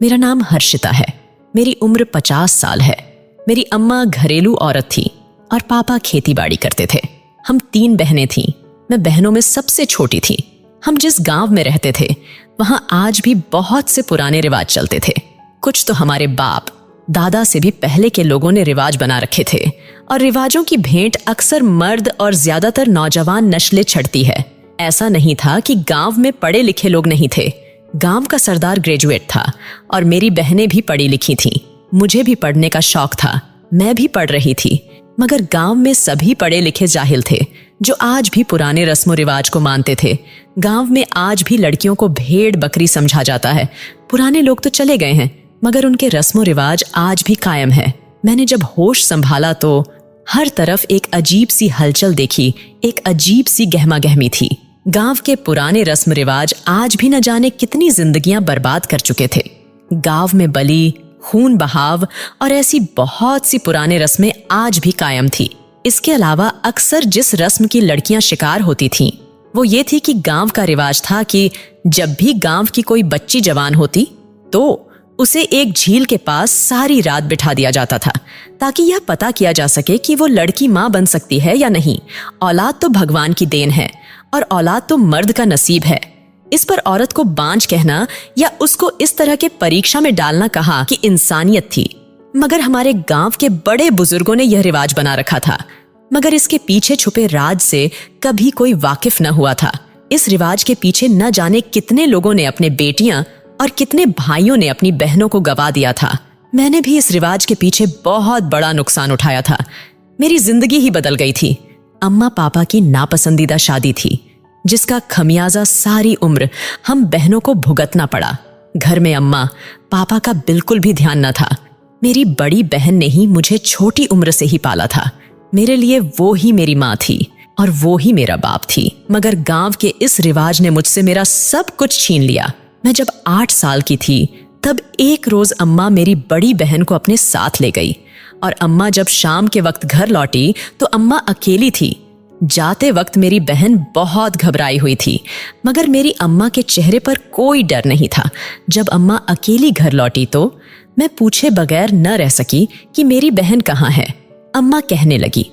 मेरा नाम हर्षिता है। मेरी उम्र 50 साल है। मेरी अम्मा घरेलू औरत थी और पापा खेती बाड़ी करते थे। हम 3 बहनें थीं। मैं बहनों में सबसे छोटी थी। हम जिस गांव में रहते थे वहां आज भी बहुत से पुराने रिवाज चलते थे। कुछ तो हमारे बाप दादा से भी पहले के लोगों ने रिवाज बना रखे थे और रिवाजों की भेंट अक्सर मर्द और ज्यादातर नौजवान नस्लें छड़ती है। ऐसा नहीं था कि गांव में पढ़े लिखे लोग नहीं थे। गांव का सरदार ग्रेजुएट था और मेरी बहनें भी पढ़ी लिखी थीं। मुझे भी पढ़ने का शौक था, मैं भी पढ़ रही थी। मगर गांव में सभी पढ़े लिखे जाहिल थे जो आज भी पुराने रस्मों रिवाज को मानते थे। गांव में आज भी लड़कियों को भेड़ बकरी समझा जाता है। पुराने लोग तो चले गए हैं मगर उनके रस्मों रिवाज आज भी कायम है। मैंने जब होश संभाला तो हर तरफ एक अजीब सी हलचल देखी, एक अजीब सी गहमा गहमी थी। गांव के पुराने रस्म रिवाज आज भी न जाने कितनी जिंदगियां बर्बाद कर चुके थे। गांव में बलि, खून बहाव और ऐसी बहुत सी पुराने रस्में आज भी कायम थी। इसके अलावा अक्सर जिस रस्म की लड़कियां शिकार होती थीं वो ये थी कि गांव का रिवाज था कि जब भी गांव की कोई बच्ची जवान होती तो उसे एक झील के पास सारी रात बिठा दिया जाता था ताकि यह पता किया जा सके कि वो लड़की मां बन सकती है या नहीं। औलाद तो भगवान की देन है और औलाद तो मर्द का नसीब है। इस पर औरत को बांझ कहना या उसको इस तरह के परीक्षा में डालना कहा कि इंसानियत थी। मगर हमारे गांव के बड़े बुजुर्गों ने यह रिवाज बना रखा था, मगर इसके पीछे छुपे राज से कभी कोई वाकिफ न हुआ था। इस रिवाज के पीछे न जाने कितने लोगों ने अपने बेटियां और कितने भाइयों ने अपनी बहनों को गवा दिया था। मैंने भी इस रिवाज के पीछे बहुत बड़ा नुकसान उठाया था। मेरी जिंदगी ही बदल गई थी। अम्मा पापा की नापसंदीदा शादी थी जिसका खमियाजा सारी उम्र हम बहनों को भुगतना पड़ा। घर में अम्मा पापा का बिल्कुल भी ध्यान न था। मेरी बड़ी बहन ने ही मुझे छोटी उम्र से ही पाला था। मेरे लिए वो ही मेरी माँ थी और वो ही मेरा बाप थी। मगर गांव के इस रिवाज ने मुझसे मेरा सब कुछ छीन लिया। मैं जब 8 साल की थी तब एक रोज अम्मा मेरी बड़ी बहन को अपने साथ ले गई और अम्मा जब शाम के वक्त घर लौटी तो अम्मा अकेली थी। जाते वक्त मेरी बहन बहुत घबराई हुई थी मगर मेरी अम्मा के चेहरे पर कोई डर नहीं था। जब अम्मा अकेली घर लौटी तो मैं पूछे बगैर न रह सकी कि मेरी बहन कहाँ है। अम्मा कहने लगी,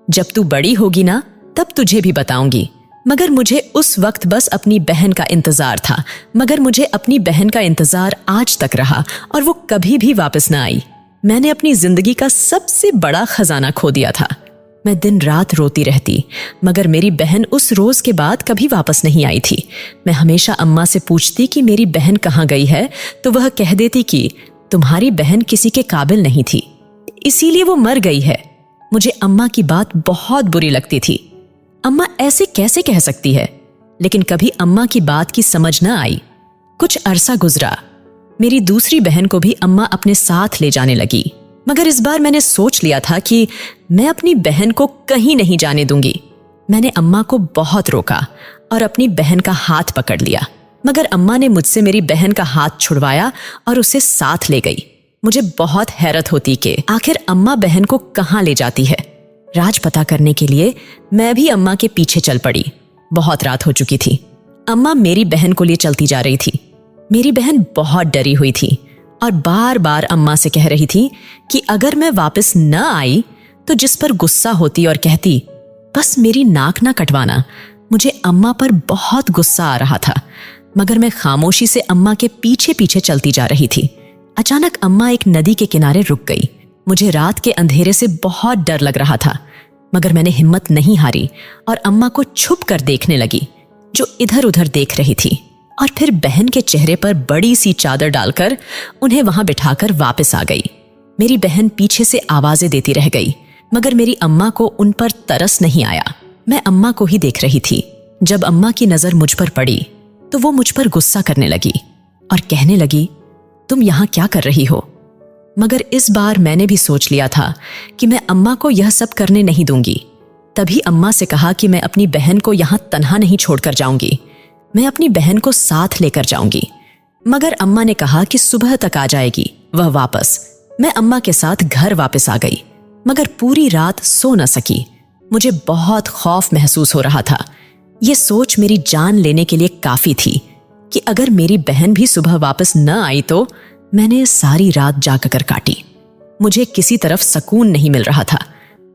जब तू बड़ी होगी ना तब तुझे भी बताऊंगी। मगर मुझे उस वक्त बस अपनी बहन का इंतजार था। मगर मुझे अपनी बहन का इंतजार आज तक रहा और वो कभी भी वापस न आई। मैंने अपनी जिंदगी का सबसे बड़ा खजाना खो दिया था। मैं दिन रात रोती रहती मगर मेरी बहन उस रोज के बाद कभी वापस नहीं आई थी। मैं हमेशा अम्मा से पूछती कि मेरी बहन कहाँ गई है तो वह कह देती कि तुम्हारी बहन किसी के काबिल नहीं थी, इसीलिए वो मर गई है। मुझे अम्मा की बात बहुत बुरी लगती थी। अम्मा ऐसे कैसे कह सकती है? लेकिन कभी अम्मा की बात की समझ न आई। कुछ अरसा गुजरा। मेरी दूसरी बहन को भी अम्मा अपने साथ ले जाने लगी मगर इस बार मैंने सोच लिया था कि मैं अपनी बहन को कहीं नहीं जाने दूंगी। मैंने अम्मा को बहुत रोका और अपनी बहन का हाथ पकड़ लिया मगर अम्मा ने मुझसे मेरी बहन का हाथ छुड़वाया और उसे साथ ले गई। मुझे बहुत हैरत होती कि आखिर अम्मा बहन को कहाँ ले जाती है। राज पता करने के लिए मैं भी अम्मा के पीछे चल पड़ी। बहुत रात हो चुकी थी। अम्मा मेरी बहन को लिए चलती जा रही थी। मेरी बहन बहुत डरी हुई थी और बार बार अम्मा से कह रही थी कि अगर मैं वापस न आई तो जिस पर गुस्सा होती और कहती बस मेरी नाक ना कटवाना। मुझे अम्मा पर बहुत गुस्सा आ रहा था मगर मैं खामोशी से अम्मा के पीछे पीछे चलती जा रही थी। अचानक अम्मा एक नदी के किनारे रुक गई। मुझे रात के अंधेरे से बहुत डर लग रहा था मगर मैंने हिम्मत नहीं हारी और अम्मा को छुप कर देखने लगी जो इधर उधर देख रही थी और फिर बहन के चेहरे पर बड़ी सी चादर डालकर उन्हें वहां बिठाकर वापस आ गई। मेरी बहन पीछे से आवाजें देती रह गई मगर मेरी अम्मा को उन पर तरस नहीं आया। मैं अम्मा को ही देख रही थी। जब अम्मा की नजर मुझ पर पड़ी तो वो मुझ पर गुस्सा करने लगी और कहने लगी, तुम यहां क्या कर रही हो? मगर इस बार मैंने भी सोच लिया था कि मैं अम्मा को यह सब करने नहीं दूंगी। तभी अम्मा से कहा कि मैं अपनी बहन को यहां तन्हा नहीं छोड़कर जाऊंगी, मैं अपनी बहन को साथ लेकर जाऊंगी। मगर अम्मा ने कहा कि सुबह तक आ जाएगी वह वापस। मैं अम्मा के साथ घर वापस आ गई मगर पूरी रात सो न सकी। मुझे बहुत खौफ महसूस हो रहा था। यह सोच मेरी जान लेने के लिए काफी थी कि अगर मेरी बहन भी सुबह वापस न आई तो मैंने सारी रात जागकर काटी। मुझे किसी तरफ सुकून नहीं मिल रहा था।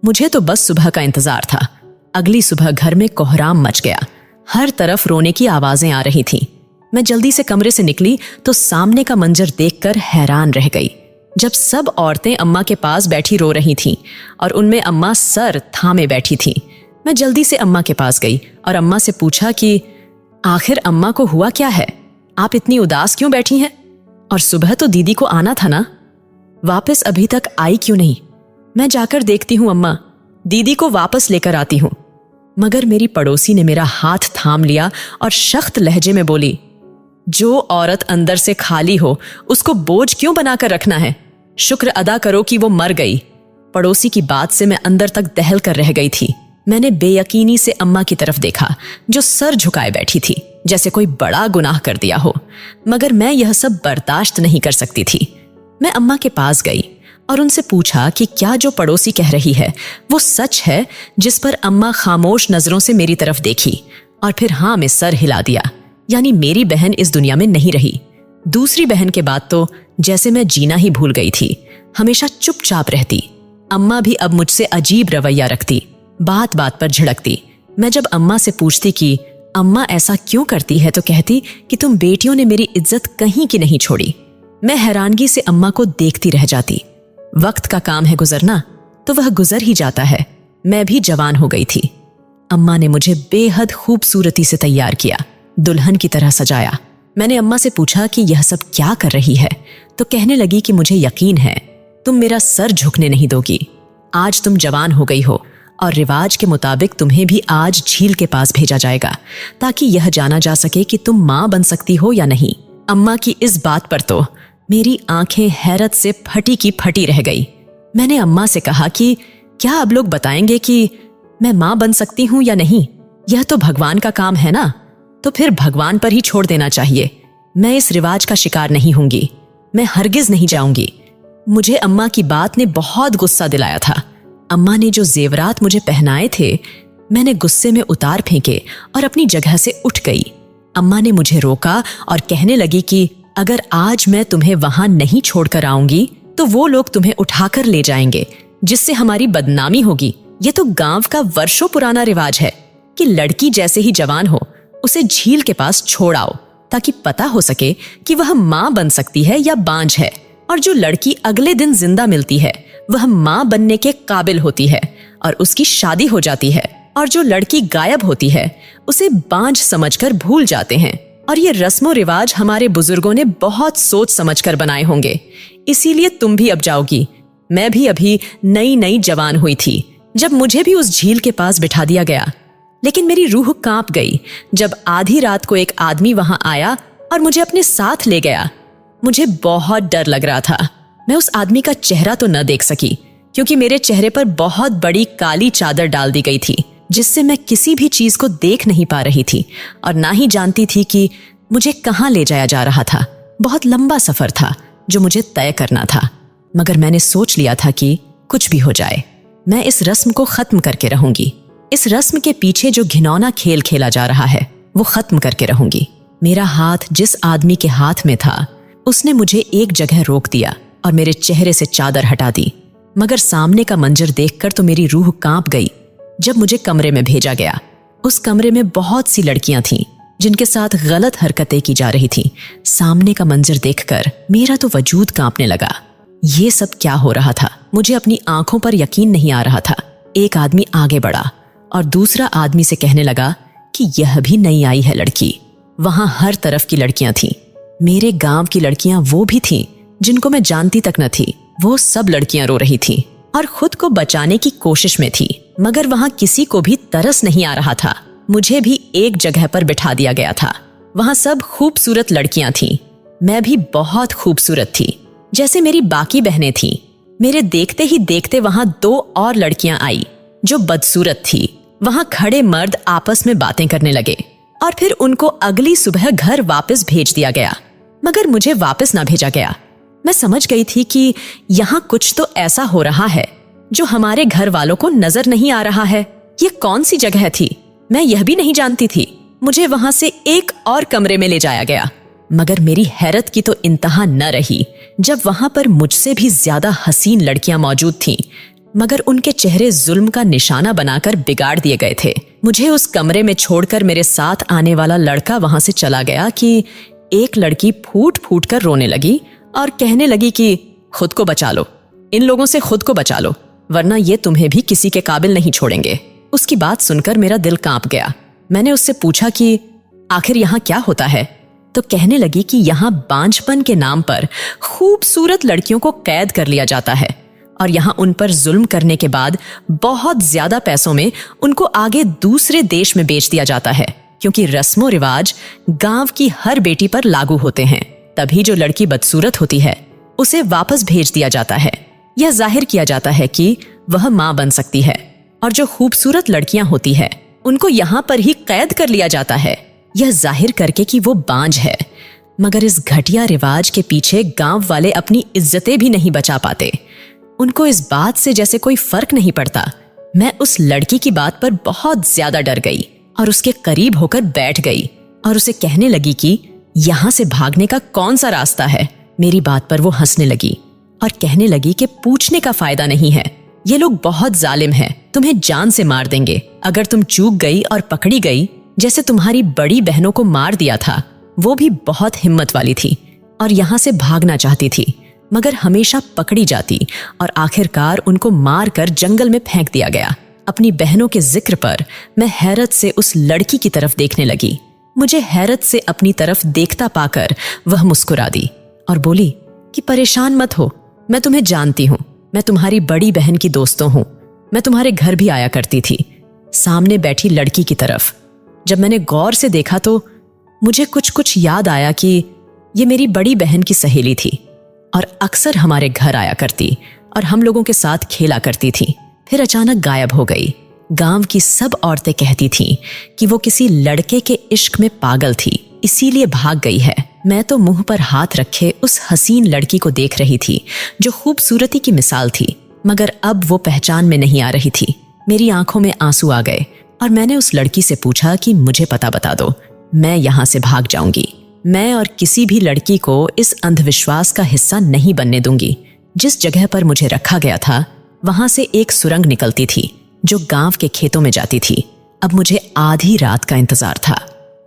मुझे तो बस सुबह का इंतजार था। अगली सुबह घर में कोहराम मच गया। हर तरफ रोने की आवाजें आ रही थीं। मैं जल्दी से कमरे से निकली तो सामने का मंजर देखकर हैरान रह गई। जब सब औरतें अम्मा के पास बैठी रो रही थीं और उनमें अम्मा सर थामे बैठी थीं, मैं जल्दी से अम्मा के पास गई और अम्मा से पूछा कि आखिर अम्मा को हुआ क्या है? आप इतनी उदास क्यों बैठी हैं? और सुबह तो दीदी को आना था ना, वापस अभी तक आई क्यों नहीं? मैं जाकर देखती हूँ अम्मा, दीदी को वापस लेकर आती हूँ। मगर मेरी पड़ोसी ने मेरा हाथ थाम लिया और सख्त लहजे में बोली, जो औरत अंदर से खाली हो उसको बोझ क्यों बनाकर रखना है? शुक्र अदा करो कि वो मर गई। पड़ोसी की बात से मैं अंदर तक दहल कर रह गई थी। मैंने बेयकीनी से अम्मा की तरफ देखा जो सर झुकाए बैठी थी, जैसे कोई बड़ा गुनाह कर दिया हो। मगर मैं यह सब बर्दाश्त नहीं कर सकती थी। मैं अम्मा के पास गई और उनसे पूछा कि क्या जो पड़ोसी कह रही है वो सच है, जिस पर अम्मा खामोश नजरों से मेरी तरफ देखी और फिर हाँ में सर हिला दिया। यानी मेरी बहन इस दुनिया में नहीं रही। दूसरी बहन के बाद तो जैसे मैं जीना ही भूल गई थी। हमेशा चुपचाप रहती। अम्मा भी अब मुझसे अजीब रवैया रखती, बात बात पर झिड़कती। मैं जब अम्मा से पूछती कि अम्मा ऐसा क्यों करती है तो कहती कि तुम बेटियों ने मेरी इज्जत कहीं की नहीं छोड़ी। मैं हैरानगी से अम्मा को देखती रह जाती। वक्त का काम है गुजरना, तो वह गुजर ही जाता है। मैं भी जवान हो गई थी। अम्मा ने मुझे बेहद खूबसूरती से तैयार किया, दुल्हन की तरह सजाया। मैंने अम्मा से पूछा कि यह सब क्या कर रही है, तो कहने लगी कि मुझे यकीन है तुम मेरा सर झुकने नहीं दोगी। आज तुम जवान हो गई हो और रिवाज के मुताबिक तुम्हें भी आज झील के पास भेजा जाएगा, ताकि यह जाना जा सके कि तुम मां बन सकती हो या नहीं। अम्मा की इस बात पर तो मेरी आंखें हैरत से फटी की फटी रह गई। मैंने अम्मा से कहा कि क्या अब लोग बताएंगे कि मैं मां बन सकती हूं या नहीं? यह तो भगवान का काम है ना, तो फिर भगवान पर ही छोड़ देना चाहिए। मैं इस रिवाज का शिकार नहीं होंगी। मैं हरगिज नहीं जाऊंगी। मुझे अम्मा की बात ने बहुत गुस्सा दिलाया था। अम्मा ने जो जेवरात मुझे पहनाए थे, मैंने गुस्से में उतार फेंके और अपनी जगह से उठ गई। अम्मा ने मुझे रोका और कहने लगी कि अगर आज मैं तुम्हें वहां नहीं छोड़कर आऊंगी तो वो लोग तुम्हें उठाकर ले जाएंगे, जिससे हमारी बदनामी होगी। ये तो गांव का वर्षों पुराना रिवाज है कि लड़की जैसे ही जवान हो उसे झील के पास छोड़ आओ, ताकि पता हो सके कि वह मां बन सकती है या बांझ है। और जो लड़की अगले दिन जिंदा मिलती है वह मां बनने के काबिल होती है और उसकी शादी हो जाती है। और जो लड़की गायब होती है उसे बांझ समझकर भूल जाते हैं। और ये रस्मों रिवाज हमारे बुजुर्गों ने बहुत सोच समझकर बनाए होंगे। इसीलिए तुम भी अब जाओगी। मैं भी अभी नई नई जवान हुई थी जब मुझे भी उस झील के पास बिठा दिया गया। लेकिन मेरी रूह कांप गई जब आधी रात को एक आदमी वहां आया और मुझे अपने साथ ले गया। मुझे बहुत डर लग रहा था। मैं उस आदमी का चेहरा तो न देख सकी, क्योंकि मेरे चेहरे पर बहुत बड़ी काली चादर डाल दी गई थी, जिससे मैं किसी भी चीज को देख नहीं पा रही थी और ना ही जानती थी कि मुझे कहाँ ले जाया जा रहा था। बहुत लंबा सफर था जो मुझे तय करना था। मगर मैंने सोच लिया था कि कुछ भी हो जाए, मैं इस रस्म को खत्म करके रहूंगी। इस रस्म के पीछे जो घिनौना खेल खेला जा रहा है वो खत्म करके रहूंगी। मेरा हाथ जिस आदमी के हाथ में था उसने मुझे एक जगह रोक दिया और मेरे चेहरे से चादर हटा दी। मगर सामने का मंजर देखकर तो मेरी रूह कांप गई। जब मुझे कमरे में भेजा गया, उस कमरे में बहुत सी लड़कियां थीं जिनके साथ गलत हरकतें की जा रही थीं। सामने का मंजर देखकर मेरा तो वजूद कांपने लगा। ये सब क्या हो रहा था? मुझे अपनी आंखों पर यकीन नहीं आ रहा था। एक आदमी आगे बढ़ा और दूसरा आदमी से कहने लगा कि यह भी नई आई है लड़की। वहां हर तरफ की लड़कियां थीं। मेरे गांव की लड़कियां वो भी थीं जिनको मैं जानती तक न थी। वो सब लड़कियां रो रही थीं और खुद को बचाने की कोशिश में थी। मगर वहां किसी को भी तरस नहीं आ रहा था। मुझे भी एक जगह पर बिठा दिया गया था। वहां सब खूबसूरत लड़कियां थीं। मैं भी बहुत खूबसूरत थी, जैसे मेरी बाकी बहनें थीं। मेरे देखते ही देखते वहां 2 और लड़कियां आई जो बदसूरत थी। वहां खड़े मर्द आपस में बातें करने लगे और फिर उनको अगली सुबह घर वापस भेज दिया गया। मगर मुझे वापस ना भेजा गया। मैं समझ गई थी कि यहाँ कुछ तो ऐसा हो रहा है जो हमारे घर वालों को नजर नहीं आ रहा है। ये कौन सी जगह थी? मैं यह भी नहीं जानती थी। मुझे वहां से एक और कमरे में ले जाया गया। मगर मेरी हैरत की तो इंतहा न रही जब वहां पर मुझसे भी ज्यादा हसीन लड़कियां मौजूद थीं, मगर उनके चेहरे जुल्म का निशाना बनाकर बिगाड़ दिए गए थे। मुझे उस कमरे में छोड़कर मेरे साथ आने वाला लड़का वहां से चला गया कि एक लड़की फूट फूट कर रोने लगी और कहने लगी कि खुद को बचा लो, इन लोगों से खुद को बचा लो, वरना ये तुम्हें भी किसी के काबिल नहीं छोड़ेंगे। उसकी बात सुनकर मेरा दिल कांप गया। मैंने उससे पूछा कि आखिर यहाँ क्या होता है, तो कहने लगी कि यहाँ बांझपन के नाम पर खूबसूरत लड़कियों को कैद कर लिया जाता है और यहाँ उन पर जुल्म करने के बाद बहुत ज्यादा पैसों में उनको आगे दूसरे देश में बेच दिया जाता है, क्योंकि रस्मों रिवाज गांव की हर बेटी पर लागू होते हैं। तभी जो लड़की बदसूरत होती है उसे वापस भेज दिया जाता है। यह जाहिर किया जाता है कि वह मां बन सकती है, और जो खूबसूरत लड़कियां होती है उनको यहाँ पर ही कैद कर लिया जाता है, यह जाहिर करके कि वो बांझ है। मगर इस घटिया रिवाज के पीछे गांव वाले अपनी इज्जतें भी नहीं बचा पाते। उनको इस बात से जैसे कोई फर्क नहीं पड़ता। मैं उस लड़की की बात पर बहुत ज्यादा डर गई और उसके करीब होकर बैठ गई और उसे कहने लगी कि यहाँ से भागने का कौन सा रास्ता है। मेरी बात पर वो हंसने लगी और कहने लगी कि पूछने का फायदा नहीं है, ये लोग बहुत जालिम हैं, तुम्हें जान से मार देंगे अगर तुम चूक गई और पकड़ी गई, जैसे तुम्हारी बड़ी बहनों को मार दिया था। वो भी बहुत हिम्मत वाली थी और यहाँ से भागना चाहती थी, मगर हमेशा पकड़ी जाती और आखिरकार उनको मार कर जंगल में फेंक दिया गया। अपनी बहनों के जिक्र पर मैं हैरत से उस लड़की की तरफ देखने लगी। मुझे हैरत से अपनी तरफ देखता पाकर वह मुस्कुरा दी और बोली कि परेशान मत हो, मैं तुम्हें जानती हूँ, मैं तुम्हारी बड़ी बहन की दोस्तों हूँ, मैं तुम्हारे घर भी आया करती थी। सामने बैठी लड़की की तरफ जब मैंने गौर से देखा तो मुझे कुछ कुछ याद आया कि ये मेरी बड़ी बहन की सहेली थी और अक्सर हमारे घर आया करती और हम लोगों के साथ खेला करती थी। फिर अचानक गायब हो गई। गांव की सब औरतें कहती थीं कि वो किसी लड़के के इश्क में पागल थी, इसीलिए भाग गई है। मैं तो मुंह पर हाथ रखे उस हसीन लड़की को देख रही थी जो खूबसूरती की मिसाल थी, मगर अब वो पहचान में नहीं आ रही थी। मेरी आंखों में आंसू आ गए और मैंने उस लड़की से पूछा कि मुझे पता बता दो, मैं यहाँ से भाग जाऊंगी। मैं और किसी भी लड़की को इस अंधविश्वास का हिस्सा नहीं बनने दूंगी। जिस जगह पर मुझे रखा गया था वहां से एक सुरंग निकलती थी जो गांव के खेतों में जाती थी। अब मुझे आधी रात का इंतजार था।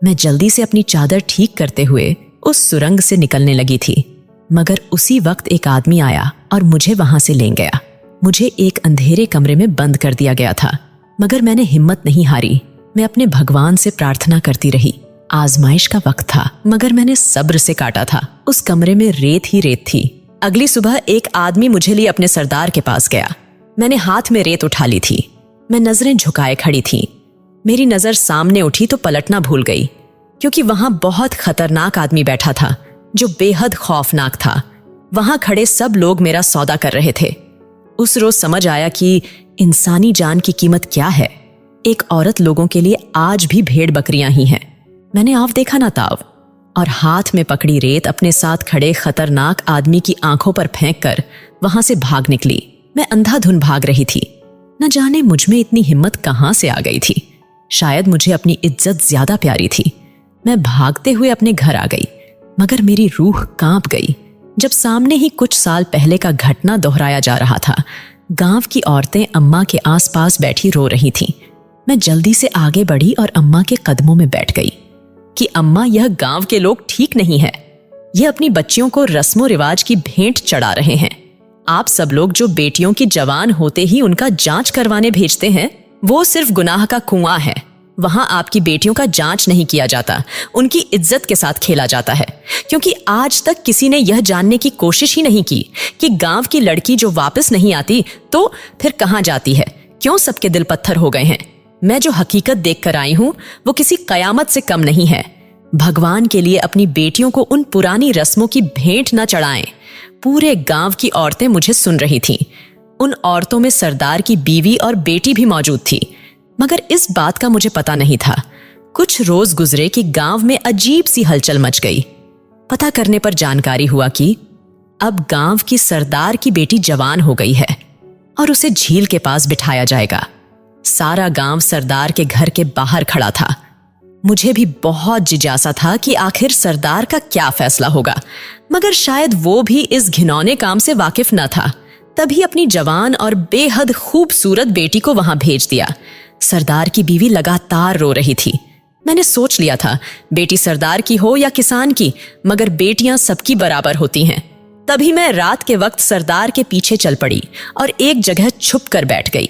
मैं जल्दी से अपनी चादर ठीक करते हुए उस सुरंग से निकलने लगी थी, मगर उसी वक्त एक आदमी आया और मुझे वहां से ले गया। मुझे एक अंधेरे कमरे में बंद कर दिया गया था, मगर मैंने हिम्मत नहीं हारी। मैं अपने भगवान से प्रार्थना करती रही। आजमाइश का वक्त था, मगर मैंने सब्र से काटा था। उस कमरे में रेत ही रेत थी। अगली सुबह एक आदमी मुझे लिए अपने सरदार के पास गया। मैंने हाथ में रेत उठा ली थी। मैं नजरें झुकाए खड़ी थी। मेरी नजर सामने उठी तो पलटना भूल गई, क्योंकि वहां बहुत खतरनाक आदमी बैठा था जो बेहद खौफनाक था। वहां खड़े सब लोग मेरा सौदा कर रहे थे। उस रोज समझ आया कि इंसानी जान की कीमत क्या है। एक औरत लोगों के लिए आज भी भेड़ बकरियां ही हैं। मैंने आव देखा ना ताव, और हाथ में पकड़ी रेत अपने साथ खड़े खतरनाक आदमी की आंखों पर फेंक कर वहां से भाग निकली। मैं अंधाधुन भाग रही थी। न जाने मुझ में इतनी हिम्मत कहां से आ गई थी। शायद मुझे अपनी इज्जत ज्यादा प्यारी थी। मैं भागते हुए अपने घर आ गई, मगर मेरी रूह कांप गई जब सामने ही कुछ साल पहले का घटना दोहराया जा रहा था। गांव की औरतें अम्मा के आसपास बैठी रो रही थीं। मैं जल्दी से आगे बढ़ी और अम्मा के कदमों में बैठ गई कि अम्मा, यह गांव के लोग ठीक नहीं है। यह अपनी बच्चियों को रस्मों रिवाज की भेंट चढ़ा रहे हैं। आप सब लोग जो बेटियों की जवान होते ही उनका जांच करवाने भेजते हैं, वो सिर्फ गुनाह का कुआं है। वहां आपकी बेटियों का जांच नहीं किया जाता, उनकी इज्जत के साथ खेला जाता है, क्योंकि आज तक किसी ने यह जानने की कोशिश ही नहीं की कि गांव की लड़की जो वापस नहीं आती तो फिर कहां जाती है। क्यों सबके दिल पत्थर हो गए हैं। मैं जो हकीकत देखकर आई हूं वो किसी कयामत से कम नहीं है। भगवान के लिए अपनी बेटियों को उन पुरानी रस्मों की भेंट न चढ़ाएं। पूरे गांव की औरतें मुझे सुन रही थीं। उन औरतों में सरदार की बीवी और बेटी भी मौजूद थी, मगर इस बात का मुझे पता नहीं था। कुछ रोज गुजरे कि गांव में अजीब सी हलचल मच गई। पता करने पर जानकारी हुआ कि अब गांव की सरदार की बेटी जवान हो गई है और उसे झील के पास बिठाया जाएगा। सारा गांव सरदार के घर के बाहर खड़ा था। मुझे भी बहुत जिज्ञासा था कि आखिर सरदार का क्या फैसला होगा, मगर शायद वो भी इस घिनौने काम से वाकिफ न था। तभी अपनी जवान और बेहद खूबसूरत बेटी को वहां भेज दिया। सरदार की बीवी लगातार रो रही थी। मैंने सोच लिया था, बेटी सरदार की हो या किसान की, मगर बेटियां सबकी बराबर होती हैं। तभी मैं रात के वक्त सरदार के पीछे चल पड़ी और एक जगह छुप कर बैठ गई।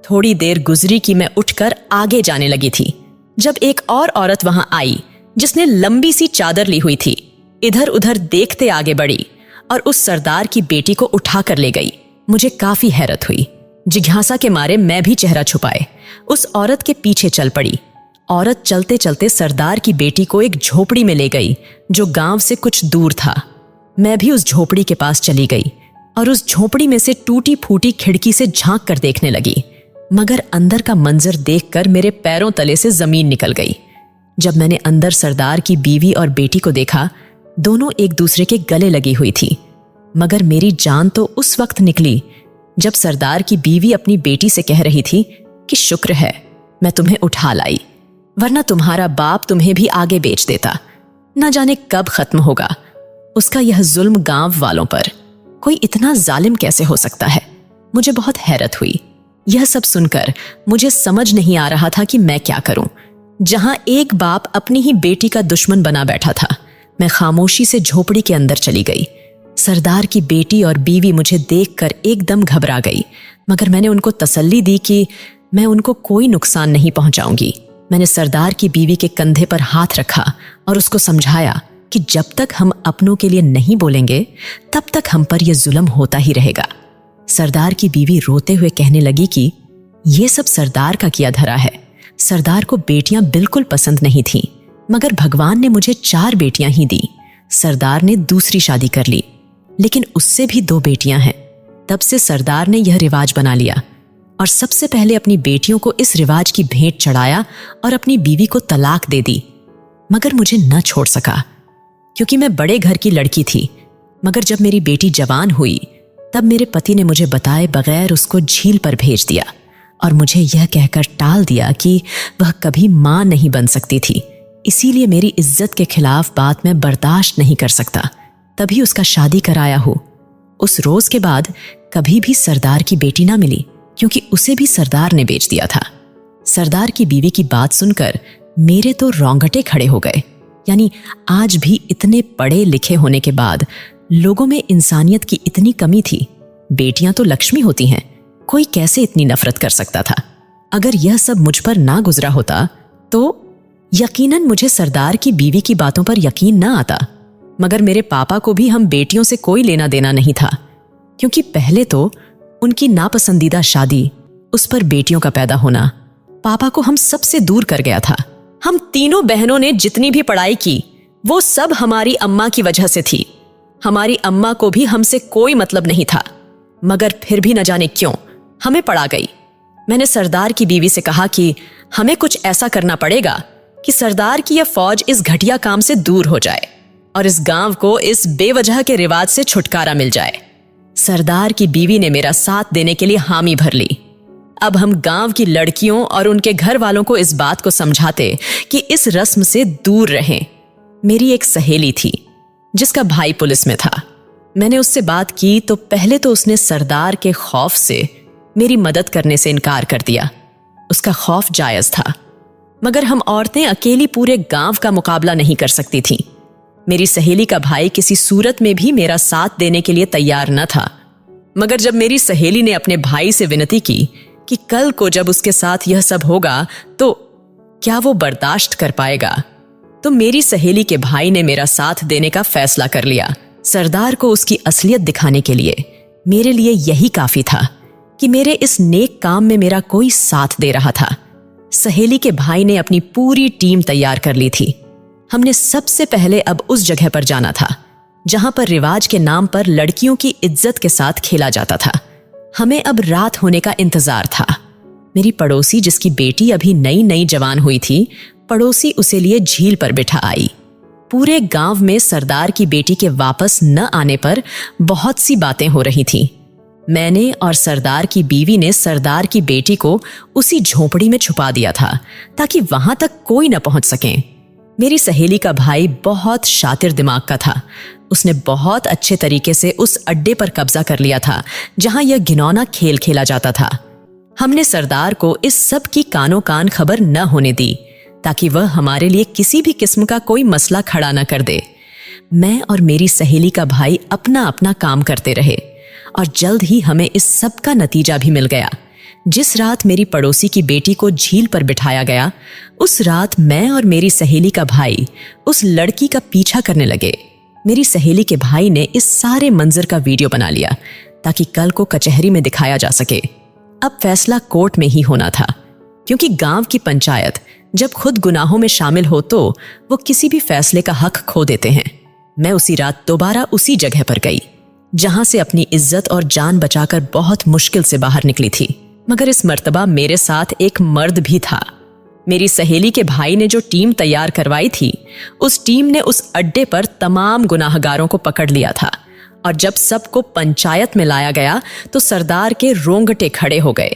थोड़ी देर गुजरी कि मैं उठकर आगे जाने लगी थी, जब एक और औरत वहां आई जिसने लंबी सी चादर ली हुई थी। इधर उधर देखते आगे बढ़ी और उस सरदार की बेटी को उठा कर ले गई। मुझे काफी हैरत हुई। जिज्ञासा के मारे मैं भी चेहरा छुपाए उस औरत के पीछे चल पड़ी। औरत चलते चलते सरदार की बेटी को एक झोपड़ी में ले गई जो गांव से कुछ दूर था। मैं भी उस झोपड़ी के पास चली गई और उस झोपड़ी में से टूटी फूटी खिड़की से झांक कर देखने लगी, मगर अंदर का मंजर देखकर मेरे पैरों तले से जमीन निकल गई। जब मैंने अंदर सरदार की बीवी और बेटी को देखा, दोनों एक दूसरे के गले लगी हुई थी। मगर मेरी जान तो उस वक्त निकली जब सरदार की बीवी अपनी बेटी से कह रही थी कि शुक्र है मैं तुम्हें उठा लाई, वरना तुम्हारा बाप तुम्हें भी आगे बेच देता। न जाने कब खत्म होगा उसका यह जुल्म गांव वालों पर। कोई इतना जालिम कैसे हो सकता है? मुझे बहुत हैरत हुई। यह सब सुनकर मुझे समझ नहीं आ रहा था कि मैं क्या करूं। जहां एक बाप अपनी ही बेटी का दुश्मन बना बैठा था, मैं खामोशी से झोपड़ी के अंदर चली गई। सरदार की बेटी और बीवी मुझे देखकर एकदम घबरा गई, मगर मैंने उनको तसल्ली दी कि मैं उनको कोई नुकसान नहीं पहुंचाऊंगी। मैंने सरदार की बीवी के कंधे पर हाथ रखा और उसको समझाया कि जब तक हम अपनों के लिए नहीं बोलेंगे तब तक हम पर यह जुल्म होता ही रहेगा। सरदार की बीवी रोते हुए कहने लगी कि यह सब सरदार का किया धरा है। सरदार को बेटियां बिल्कुल पसंद नहीं थीं, मगर भगवान ने मुझे 4 बेटियां ही दी। सरदार ने दूसरी शादी कर ली, लेकिन उससे भी 2 बेटियां हैं। तब से सरदार ने यह रिवाज बना लिया और सबसे पहले अपनी बेटियों को इस रिवाज की भेंट चढ़ाया और अपनी बीवी को तलाक दे दी। मगर मुझे न छोड़ सका, क्योंकि मैं बड़े घर की लड़की थी। मगर जब मेरी बेटी जवान हुई तब मेरे पति ने मुझे बताए बगैर उसको झील पर भेज दिया और मुझे यह कहकर टाल दिया कि वह कभी मां नहीं बन सकती थी। इसीलिए मेरी इज्जत के खिलाफ बात मैं बर्दाश्त नहीं कर सकता, तभी उसका शादी कराया हो। उस रोज के बाद कभी भी सरदार की बेटी ना मिली, क्योंकि उसे भी सरदार ने बेच दिया था। सरदार की बीवी की बात सुनकर मेरे तो रोंगटे खड़े हो गए। यानी आज भी इतने पढ़े लिखे होने के बाद लोगों में इंसानियत की इतनी कमी थी। बेटियां तो लक्ष्मी होती हैं, कोई कैसे इतनी नफरत कर सकता था? अगर यह सब मुझ पर ना गुजरा होता तो यकीनन मुझे सरदार की बीवी की बातों पर यकीन ना आता। मगर मेरे पापा को भी हम बेटियों से कोई लेना देना नहीं था, क्योंकि पहले तो उनकी नापसंदीदा शादी, उस पर बेटियों का पैदा होना पापा को हम सबसे दूर कर गया था। हम तीनों बहनों ने जितनी भी पढ़ाई की वो सब हमारी अम्मा की वजह से थी। हमारी अम्मा को भी हमसे कोई मतलब नहीं था, मगर फिर भी न जाने क्यों हमें पड़ा गई। मैंने सरदार की बीवी से कहा कि हमें कुछ ऐसा करना पड़ेगा कि सरदार की यह फौज इस घटिया काम से दूर हो जाए और इस गांव को इस बेवजह के रिवाज से छुटकारा मिल जाए। सरदार की बीवी ने मेरा साथ देने के लिए हामी भर ली। अब हम गांव की लड़कियों और उनके घर वालों को इस बात को समझाते कि इस रस्म से दूर रहें। मेरी एक सहेली थी जिसका भाई पुलिस में था। मैंने उससे बात की तो पहले तो उसने सरदार के खौफ से मेरी मदद करने से इनकार कर दिया। उसका खौफ जायज था, मगर हम औरतें अकेली पूरे गांव का मुकाबला नहीं कर सकती थीं। मेरी सहेली का भाई किसी सूरत में भी मेरा साथ देने के लिए तैयार न था। मगर जब मेरी सहेली ने अपने भाई से विनती की कि कल को जब उसके साथ यह सब होगा तो क्या वो बर्दाश्त कर पाएगा, तो मेरी सहेली के भाई ने मेरा साथ देने का फैसला कर लिया। सरदार को उसकी असलियत दिखाने के लिए मेरे लिए यही काफी था कि मेरे इस नेक काम में मेरा कोई साथ दे रहा था। सहेली के भाई ने अपनी पूरी टीम तैयार कर ली थी। हमने सबसे पहले अब उस जगह पर जाना था जहां पर रिवाज के नाम पर लड़कियों की इज्जत के साथ खेला जाता था। हमें अब रात होने का इंतजार था। मेरी पड़ोसी, जिसकी बेटी अभी नई नई जवान हुई थी, पड़ोसी उसे लिए झील पर बिठा आई। पूरे गांव में सरदार की बेटी के वापस न आने पर बहुत सी बातें हो रही थीं। मैंने और सरदार की बीवी ने सरदार की बेटी को उसी झोपड़ी में छुपा दिया था ताकि वहां तक कोई न पहुंच सके। मेरी सहेली का भाई बहुत शातिर दिमाग का था। उसने बहुत अच्छे तरीके से उस अड्डे पर कब्जा कर लिया था जहां यह घिनौना खेल खेला जाता था। हमने सरदार को इस सब की कानो कान खबर न होने दी ताकि वह हमारे लिए किसी भी किस्म का कोई मसला खड़ा न कर दे। मैं और मेरी सहेली का भाई अपना अपना काम करते रहे और जल्द ही हमें इस सब का नतीजा भी मिल गया। जिस रात मेरी पड़ोसी की बेटी को झील पर बिठाया गया, उस रात मैं और मेरी सहेली का भाई उस लड़की का पीछा करने लगे। मेरी सहेली के भाई ने इस सारे मंजर का वीडियो बना लिया ताकि कल को कचहरी में दिखाया जा सके। अब फैसला कोर्ट में ही होना था, क्योंकि गांव की पंचायत जब खुद गुनाहों में शामिल हो तो वो किसी भी फैसले का हक खो देते हैं। मैं उसी रात दोबारा उसी जगह पर गई जहां से अपनी इज्जत और जान बचाकर बहुत मुश्किल से बाहर निकली थी। मगर इस मर्तबा मेरे साथ एक मर्द भी था। मेरी सहेली के भाई ने जो टीम तैयार करवाई थी, उस टीम ने उस अड्डे पर तमाम गुनाहगारों को पकड़ लिया था और जब सबको पंचायत में लाया गया तो सरदार के रोंगटे खड़े हो गए।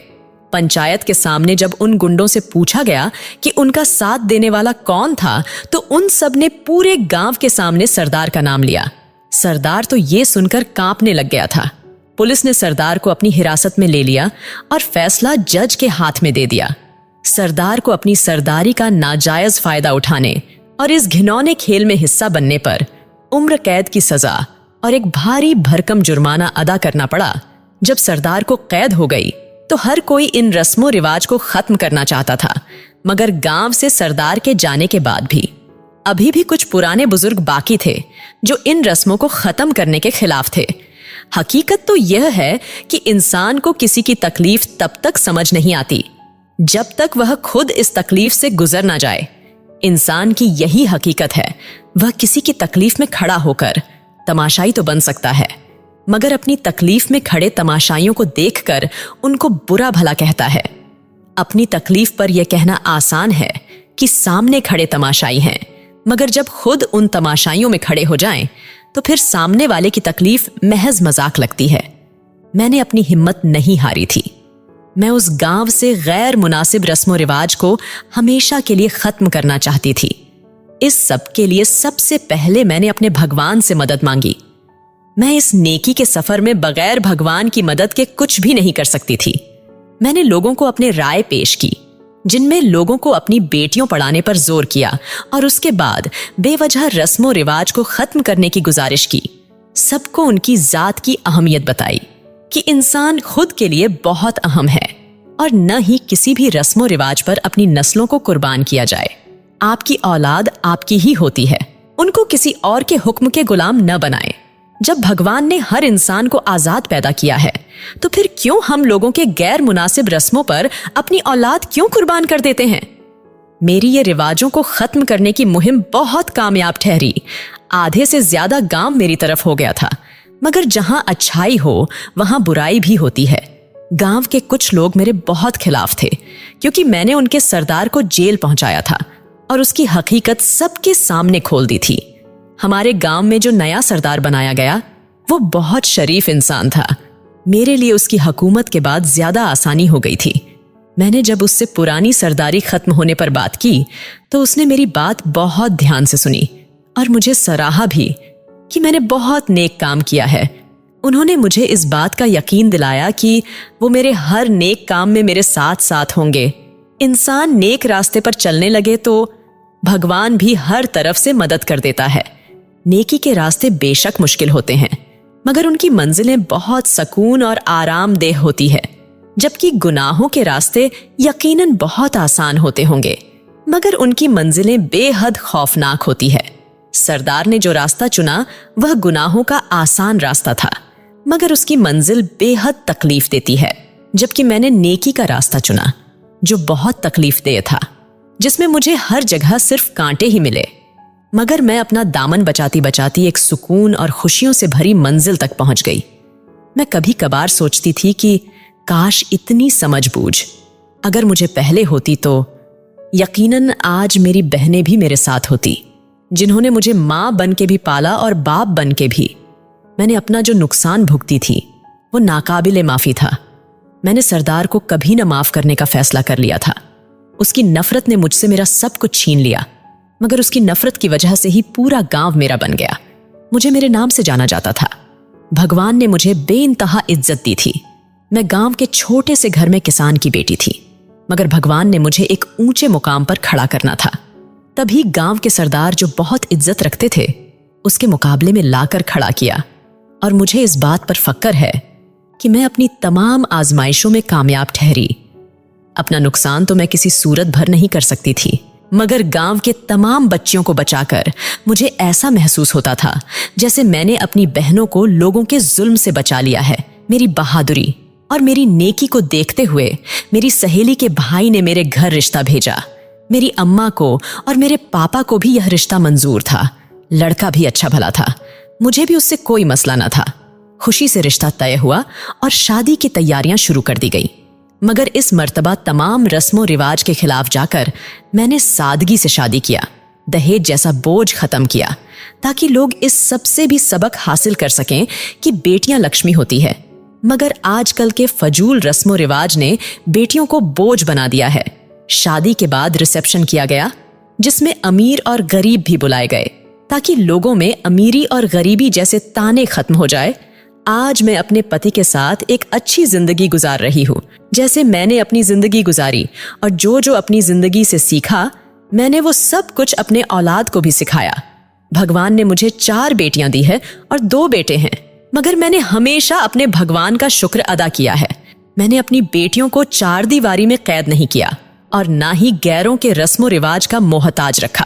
पंचायत के सामने जब उन गुंडों से पूछा गया कि उनका साथ देने वाला कौन था, तो उन सब ने पूरे गांव के सामने सरदार का नाम लिया। सरदार तो ये सुनकर कांपने लग गया था। पुलिस ने सरदार को अपनी हिरासत में ले लिया और फैसला जज के हाथ में दे दिया। सरदार को अपनी सरदारी का नाजायज फायदा उठाने और इस घिनौने खेल में हिस्सा बनने पर उम्र कैद की सजा और एक भारी भरकम जुर्माना अदा करना पड़ा। जब सरदार को कैद हो गई तो हर कोई इन रस्मों रिवाज को खत्म करना चाहता था, मगर गांव से सरदार के जाने के बाद भी अभी भी कुछ पुराने बुजुर्ग बाकी थे जो इन रस्मों को खत्म करने के खिलाफ थे। हकीकत तो यह है कि इंसान को किसी की तकलीफ तब तक समझ नहीं आती जब तक वह खुद इस तकलीफ से गुजर ना जाए। इंसान की यही हकीकत है, वह किसी की तकलीफ में खड़ा होकर तमाशाई तो बन सकता है, मगर अपनी तकलीफ में खड़े तमाशाइयों को देखकर उनको बुरा भला कहता है। अपनी तकलीफ पर यह कहना आसान है कि सामने खड़े तमाशाई हैं, मगर जब खुद उन तमाशाइयों में खड़े हो जाएं, तो फिर सामने वाले की तकलीफ महज मजाक लगती है। मैंने अपनी हिम्मत नहीं हारी थी। मैं उस गांव से गैर मुनासिब रस्मों रिवाज को हमेशा के लिए खत्म करना चाहती थी। इस सब के लिए सबसे पहले मैंने अपने भगवान से मदद मांगी। मैं इस नेकी के सफर में बगैर भगवान की मदद के कुछ भी नहीं कर सकती थी। मैंने लोगों को अपने राय पेश की, जिनमें लोगों को अपनी बेटियों पढ़ाने पर जोर किया और उसके बाद बेवजह रस्मों रिवाज को खत्म करने की गुजारिश की। सबको उनकी जात की अहमियत बताई कि इंसान खुद के लिए बहुत अहम है और न ही किसी भी रस्मों रिवाज पर अपनी नस्लों को कुर्बान किया जाए। आपकी औलाद आपकी ही होती है, उनको किसी और के हुक्म के गुलाम न बनाएं। जब भगवान ने हर इंसान को आजाद पैदा किया है, तो फिर क्यों हम लोगों के गैर मुनासिब रस्मों पर अपनी औलाद क्यों कुर्बान कर देते हैं? मेरी ये रिवाजों को खत्म करने की मुहिम बहुत कामयाब ठहरी। आधे से ज्यादा गांव मेरी तरफ हो गया था, मगर जहां अच्छाई हो वहां बुराई भी होती है। गांव के कुछ लोग मेरे बहुत खिलाफ थे, क्योंकि मैंने उनके सरदार को जेल पहुंचाया था और उसकी हकीकत सबके सामने खोल दी थी। हमारे गांव में जो नया सरदार बनाया गया, वो बहुत शरीफ इंसान था। मेरे लिए उसकी हुकूमत के बाद ज्यादा आसानी हो गई थी। मैंने जब उससे पुरानी सरदारी खत्म होने पर बात की, तो उसने मेरी बात बहुत ध्यान से सुनी और मुझे सराहा भी कि मैंने बहुत नेक काम किया है। उन्होंने मुझे इस बात का यकीन दिलाया कि वो मेरे हर नेक काम में मेरे साथ साथ होंगे। इंसान नेक रास्ते पर चलने लगे तो भगवान भी हर तरफ से मदद कर देता है। नेकी के रास्ते बेशक मुश्किल होते हैं, मगर उनकी मंजिलें बहुत सुकून और आरामदेह होती है, जबकि गुनाहों के रास्ते यकीनन बहुत आसान होते होंगे, मगर उनकी मंजिलें बेहद खौफनाक होती है। सरदार ने जो रास्ता चुना वह गुनाहों का आसान रास्ता था, मगर उसकी मंजिल बेहद तकलीफ देती है, जबकि मैंने नेकी का रास्ता चुना जो बहुत तकलीफदेह था, जिसमें मुझे हर जगह सिर्फ कांटे ही मिले, मगर मैं अपना दामन बचाती बचाती एक सुकून और खुशियों से भरी मंजिल तक पहुंच गई। मैं कभी कभार सोचती थी कि काश इतनी समझबूझ अगर मुझे पहले होती तो यकीनन आज मेरी बहनें भी मेरे साथ होती, जिन्होंने मुझे माँ बन के भी पाला और बाप बन के भी। मैंने अपना जो नुकसान भुगती थी वो नाकाबिले माफी था। मैंने सरदार को कभी न माफ करने का फैसला कर लिया था। उसकी नफरत ने मुझसे मेरा सब कुछ छीन लिया, मगर उसकी नफरत की वजह से ही पूरा गांव मेरा बन गया। मुझे मेरे नाम से जाना जाता था। भगवान ने मुझे बेइंतहा इज्जत दी थी। मैं गांव के छोटे से घर में किसान की बेटी थी, मगर भगवान ने मुझे एक ऊंचे मुकाम पर खड़ा करना था। तभी गांव के सरदार जो बहुत इज्जत रखते थे, उसके मुकाबले में लाकर खड़ा किया। और मुझे इस बात पर फक्र है कि मैं अपनी तमाम आजमाइशों में कामयाब ठहरी। अपना नुकसान तो मैं किसी सूरत भर नहीं कर सकती थी, मगर गांव के तमाम बच्चियों को बचाकर मुझे ऐसा महसूस होता था जैसे मैंने अपनी बहनों को लोगों के जुल्म से बचा लिया है। मेरी बहादुरी और मेरी नेकी को देखते हुए मेरी सहेली के भाई ने मेरे घर रिश्ता भेजा। मेरी अम्मा को और मेरे पापा को भी यह रिश्ता मंजूर था। लड़का भी अच्छा भला था, मुझे भी उससे कोई मसला न था। खुशी से रिश्ता तय हुआ और शादी की तैयारियां शुरू कर दी गई। मगर इस मर्तबा तमाम रस्मों रिवाज के खिलाफ जाकर मैंने सादगी से शादी किया, दहेज जैसा बोझ खत्म किया, ताकि लोग इस सबसे भी सबक हासिल कर सकें कि बेटियां लक्ष्मी होती है। मगर आजकल के फजूल रस्मों रिवाज ने बेटियों को बोझ बना दिया है। शादी के बाद रिसेप्शन किया गया, जिसमें अमीर और गरीब भी बुलाए गए, ताकि लोगों में अमीरी और गरीबी जैसे ताने खत्म हो जाए। आज मैं अपने पति के साथ एक अच्छी जिंदगी गुजार रही हूँ, जैसे मैंने अपनी जिंदगी गुजारी, और जो जो अपनी जिंदगी से सीखा मैंने वो सब कुछ अपने औलाद को भी सिखाया। भगवान ने मुझे 4 बेटियां दी है और 2 बेटे हैं, मगर मैंने हमेशा अपने भगवान का शुक्र अदा किया है। मैंने अपनी बेटियों को 4 दीवारी में कैद नहीं किया और ना ही गैरों के रस्मों रिवाज का मोहताज रखा,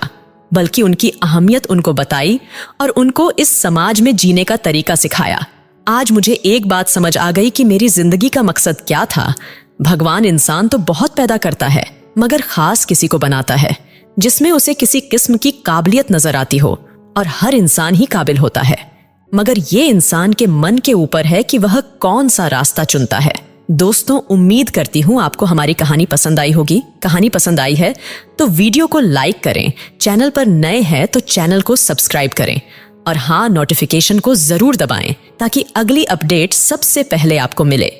बल्कि उनकी अहमियत उनको बताई और उनको इस समाज में जीने का तरीका सिखाया। आज मुझे एक बात समझ आ गई कि मेरी जिंदगी का मकसद क्या था। भगवान इंसान तो बहुत पैदा करता है, मगर खास किसी को बनाता है जिसमें उसे किसी किस्म की काबिलियत नजर आती हो, और हर इंसान ही काबिल होता है, मगर ये इंसान के मन के ऊपर है कि वह कौन सा रास्ता चुनता है। दोस्तों, उम्मीद करती हूँ आपको हमारी कहानी पसंद आई होगी। कहानी पसंद आई है तो वीडियो को लाइक करें, चैनल पर नए हैं तो चैनल को सब्सक्राइब करें, और हाँ, नोटिफिकेशन को जरूर दबाएं ताकि अगली अपडेट सबसे पहले आपको मिले।